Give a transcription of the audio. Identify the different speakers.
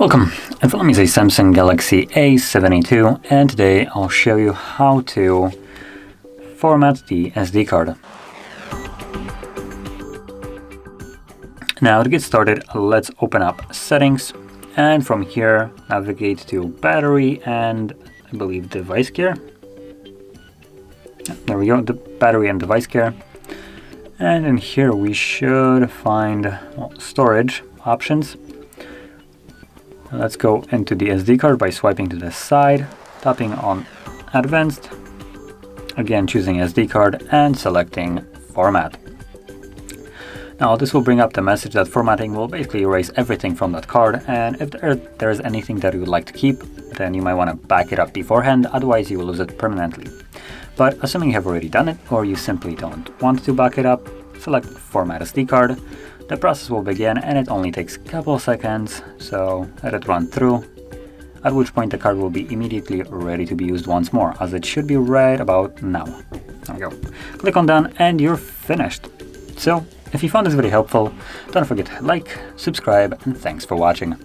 Speaker 1: Welcome, in front of me is a Samsung Galaxy A72, and today I'll show you how to format the SD card. Now to get started, let's open up Settings, and from here navigate to Battery and I believe Device Care. There we go, the Battery and Device Care. And in here we should find storage options. Let's go into the SD card by swiping to the side, tapping on Advanced, again choosing SD card and selecting Format. Now this will bring up the message that formatting will basically erase everything from that card, and if there is anything that you would like to keep, then you might want to back it up beforehand, otherwise you will lose it permanently. But assuming you have already done it, or you simply don't want to back it up, select Format SD card. The process will begin and it only takes a couple of seconds, so let it run through, at which point the card will be immediately ready to be used once more, as it should be right about now. There we go. Click on Done and you're finished. So, if you found this video helpful, don't forget to like, subscribe, and thanks for watching.